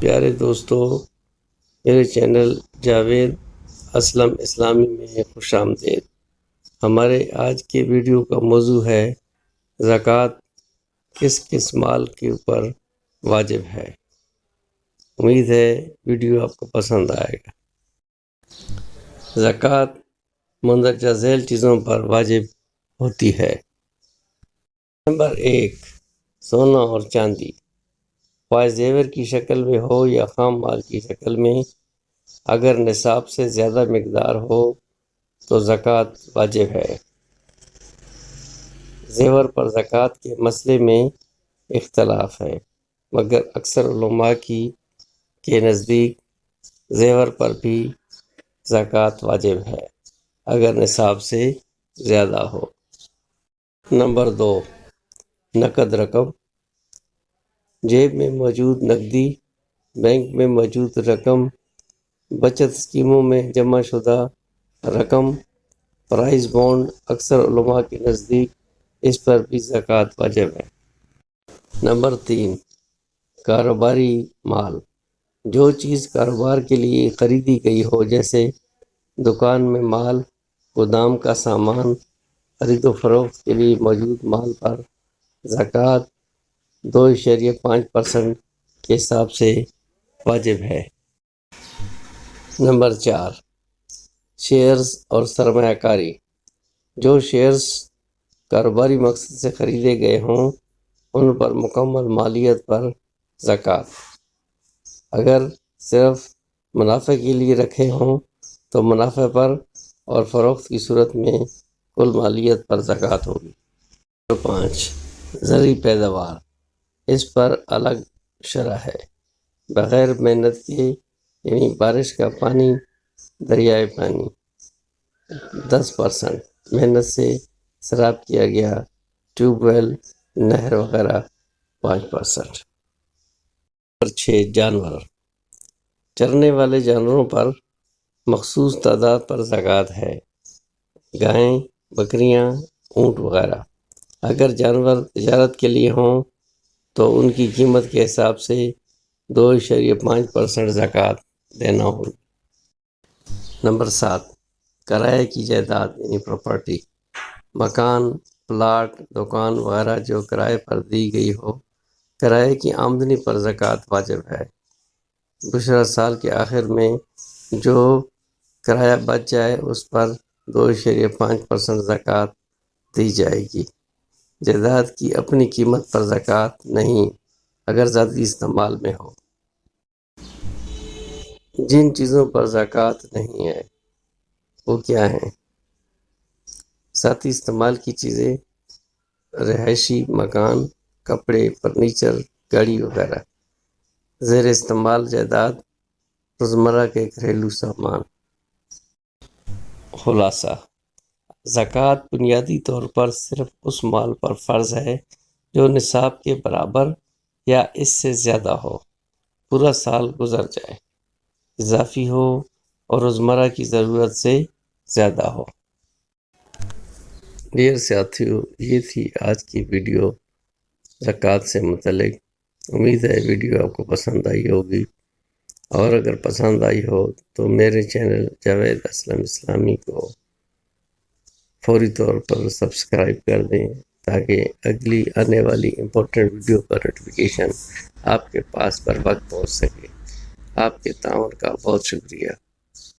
پیارے دوستو، میرے چینل جاوید اسلم اسلامی میں خوش آمدید۔ ہمارے آج کے ویڈیو کا موضوع ہے زکوٰۃ کس کس مال کے اوپر واجب ہے۔ امید ہے ویڈیو آپ کو پسند آئے گا۔ زکوٰۃ مندرجہ ذیل چیزوں پر واجب ہوتی ہے۔ نمبر 1، سونا اور چاندی، خواہ زیور کی شکل میں ہو یا خام مال کی شکل میں، اگر نصاب سے زیادہ مقدار ہو تو زکوٰۃ واجب ہے۔ زیور پر زکوٰۃ کے مسئلے میں اختلاف ہے، مگر اکثر علماء کے نزدیک زیور پر بھی زکوٰۃ واجب ہے اگر نصاب سے زیادہ ہو۔ نمبر 2، نقد رقم، جیب میں موجود نقدی، بینک میں موجود رقم، بچت اسکیموں میں جمع شدہ رقم، پرائز بانڈ، اکثر علماء کے نزدیک اس پر بھی زکوٰۃ واجب ہے۔ نمبر 3، کاروباری مال، جو چیز کاروبار کے لیے خریدی گئی ہو، جیسے دکان میں مال، گودام کا سامان، خرید و فروخت کے لیے موجود مال پر زکوٰۃ 2.5% کے حساب سے واجب ہے۔ نمبر 4، شیئرز اور سرمایہ کاری، جو شیئرز کاروباری مقصد سے خریدے گئے ہوں ان پر مکمل مالیت پر زکوٰۃ، اگر صرف منافع کے لیے رکھے ہوں تو منافع پر اور فروخت کی صورت میں کل مالیت پر زکوٰۃ ہوگی۔ نمبر 5، زرعی پیداوار، اس پر الگ شرح ہے۔ بغیر محنت کے، یعنی بارش کا پانی، دریائے پانی 10%، محنت سے سیراب کیا گیا ٹیوب ویل، نہر وغیرہ 5%۔ نمبر 6، جانور، چرنے والے جانوروں پر مخصوص تعداد پر زکوٰۃ ہے، گائیں، بکریاں، اونٹ وغیرہ۔ اگر جانور تجارت کے لیے ہوں تو ان کی قیمت کے حساب سے 2.5% زکوٰۃ دینا ہوگی۔ نمبر 7، کرائے کی جائیداد یعنی پراپرٹی، مکان، پلاٹ، دکان وغیرہ جو کرائے پر دی گئی ہو، کرائے کی آمدنی پر زکوٰۃ واجب ہے۔ گزشتہ سال کے آخر میں جو کرایہ بچ جائے اس پر 2.5% زکوٰۃ دی جائے گی۔ جائیداد کی اپنی قیمت پر زکوٰۃ نہیں اگر ذاتی استعمال میں ہو۔ جن چیزوں پر زکوٰۃ نہیں ہے وہ کیا ہیں؟ ذاتی استعمال کی چیزیں، رہائشی مکان، کپڑے، فرنیچر، گاڑی وغیرہ۔ زیر استعمال جائیداد، روزمرہ کے گھریلو سامان۔ خلاصہ، زکوٰۃ بنیادی طور پر صرف اس مال پر فرض ہے جو نصاب کے برابر یا اس سے زیادہ ہو، پورا سال گزر جائے، اضافی ہو اور روزمرہ کی ضرورت سے زیادہ ہو۔ ڈیئر ساتھیو، یہ تھی آج کی ویڈیو زکوٰۃ سے متعلق۔ امید ہے ویڈیو آپ کو پسند آئی ہوگی، اور اگر پسند آئی ہو تو میرے چینل جاوید اسلم اسلامی کو فوری طور پر سبسکرائب کر دیں تاکہ اگلی آنے والی امپورٹنٹ ویڈیو کا نوٹیفیکیشن آپ کے پاس بر وقت پہنچ سکے۔ آپ کے تعاون کا بہت شکریہ۔